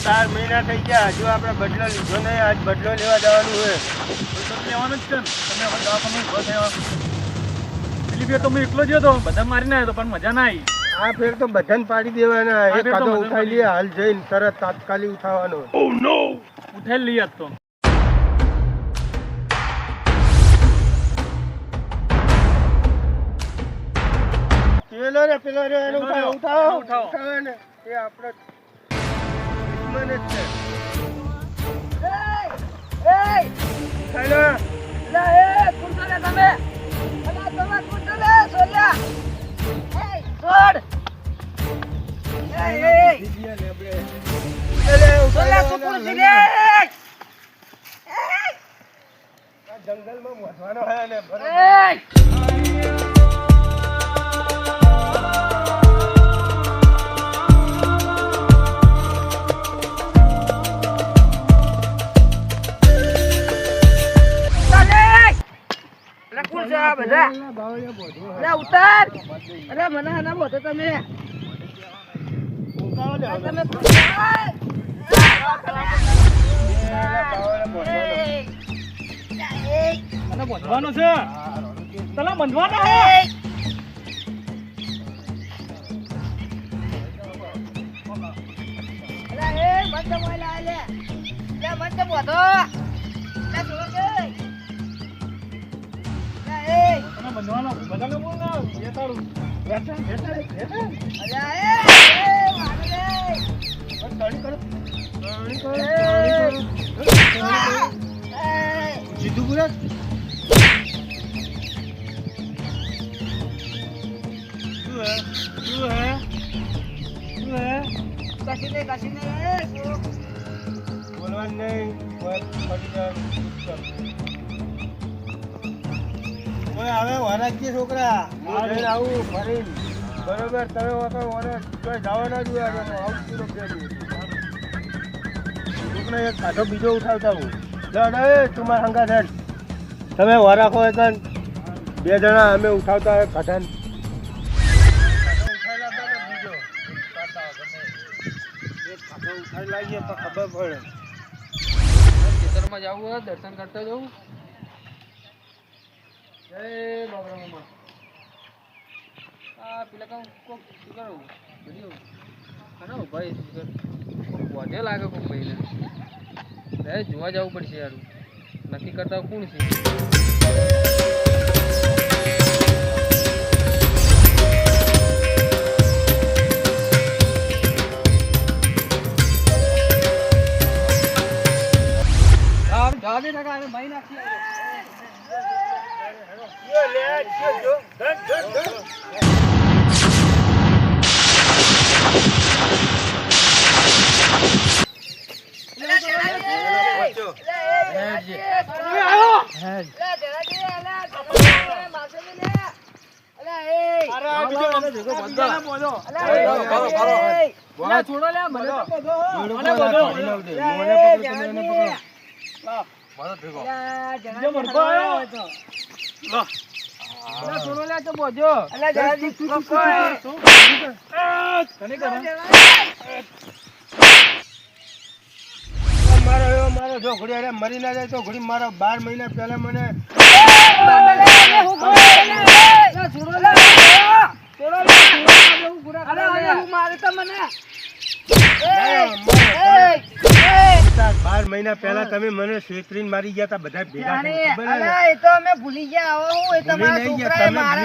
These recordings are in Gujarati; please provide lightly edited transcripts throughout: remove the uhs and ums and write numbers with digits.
4 મહિના થઈ ગયા, હજુ આપણે બદલો લીધો નહીં. આજ બદલો લેવા જવાનું હોય. લેવાનું જ છે ને. તમે હવે દવાખાનું ઉભો થયા. પેલી ફેર તો હું એકલો જ હતો, બધા મારી ના આવ્યો પણ મજા ના આવી. આ ફેર તો બધાને પાડી દેવાના. આ એક ફેર તો કાદો બધાને ઉઠાઈ લઈએ, હાલ જઈને તરત તાત્કાલિક ઉઠાવવાનો. ઉઠાઈ લઈએ આજ તો. પેલો રે એને ઉઠાવો. ઉઠાવો ને. એ આપણો દુશ્મન જ છે. ચાલો. જંગલમાં મોસવાનો હે ને બંધવાનો છે. તલા બંધવાનો હે. બંધવાનો બધાને બોલ ના એ તારું બેઠા જીધું પૂરા બોલવાનું નહીં. હવે વરાજી છોકરા આવું ફરીને બરોબર. તમે જવાના જ હોય. આવું છોકરા એક કાઢો બીજો ઉઠાવતા હું તું મારા હંગા થાય. તમે વરાખો એટલે 2 જણા અમે ઉઠાવતા હોય કાઢાને. ઉઠાઈ લાગીએ તો ખબર પડે. ખેતરમાં જવું હોય દર્શન કરતા જવું. જય બાબરા મામા. આ પેલા કામ કોક શું કરું બધું હા ભાઈ વધે લાગે કોક ભાઈને. જોવા જવું પડશે યાર. નક્કી કરતા કોણ છે? ભાઈ નાખી છોડો લે મને છોડો લે તો બોજો મારો જો ઘોડી અરે મરી ના જાય તો ઘોડી મારો 12 મહિના પહેલા મને મારે તો મને 12 મહિના પહેલા તમે મને છેતરીને મારી ગયા હતા બધા ભેગા એ તો અમે ભૂલી ગયા. હવે હું એ તમારા છોકરાએ મારે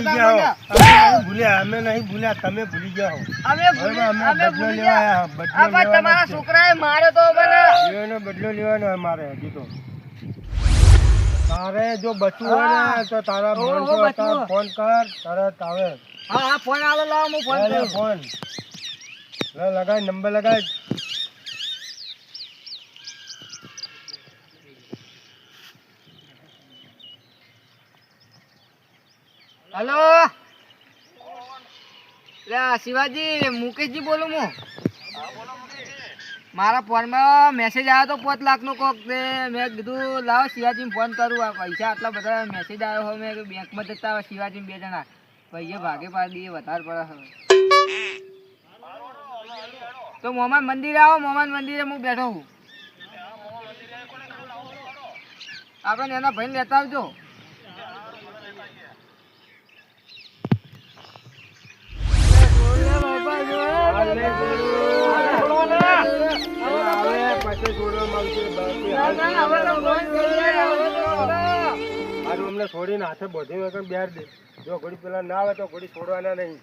ભૂલ્યા. અમે નહીં ભૂલ્યા, તમે ભૂલી ગયા હો. અમે ભૂલી ગયા. તમારા છોકરાએ મારે તો બદલો લેવાનો હોય મારે. હજી તો તારે જો બચવું હોય ને તો તારા ફોન કર, તરત આવે. હા ફોન આલો લાવ હું ફોન કરું. ફોન લગાય, નંબર લગાય. હેલો શિવાજી, મુકેશજી બોલું હું. મારા ફોનમાં મેસેજ આવ્યો તો 5 લાખનો કોક. મેં કીધું લાવો શિવાજીને ફોન કરું. આ પૈસા આટલા બધા મેસેજ આવ્યો હોય. મેં બેંકમાં જતા હોય શિવાજી 2 જણા પૈસા ભાગે પાડી દઈએ, વધારે પડે હવે. તો મોમાન મંદિરે આવો, મોમાન મંદિરે હું બેઠો છું. આપણે એના ભાઈને લેતા આવજો. પછી છોડવામાં આવશે અમને છોડીને હાથે બધી વખત બેર દે. જો ઘોડી પેલા ના આવે તો ઘોડી છોડવાના નહીં.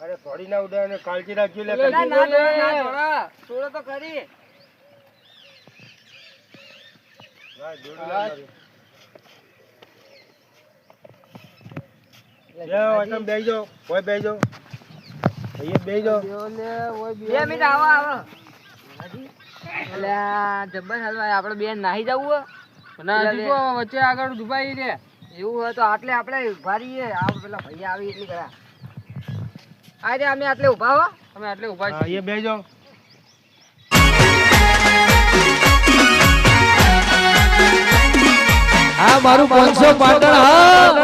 અરે થોડી ના ઉડે અને કાળજી રાખજો. લે છોડો તો ખરી. બેસી જાઓ, કોઈ બેસી જાઓ, અહીંયા બેસી જાઓ. 2 મિનિટ આવો આવો. અલ્યા જબ્બર હલવાય, આપણે બેન નાહી જવું વચ્ચે આગળ ડૂબાઈ રે. એવું હોય તો આટલે આપણે ઉભા રહીએ. આ પેલા ભાઈ આવી એટલી કરા. આ રે અમે આટલે ઉભા હો, અમે આટલે ઉભા છીએ. અહીંયા બેસી જાઓ. આ મારું 500 પાટણ હા.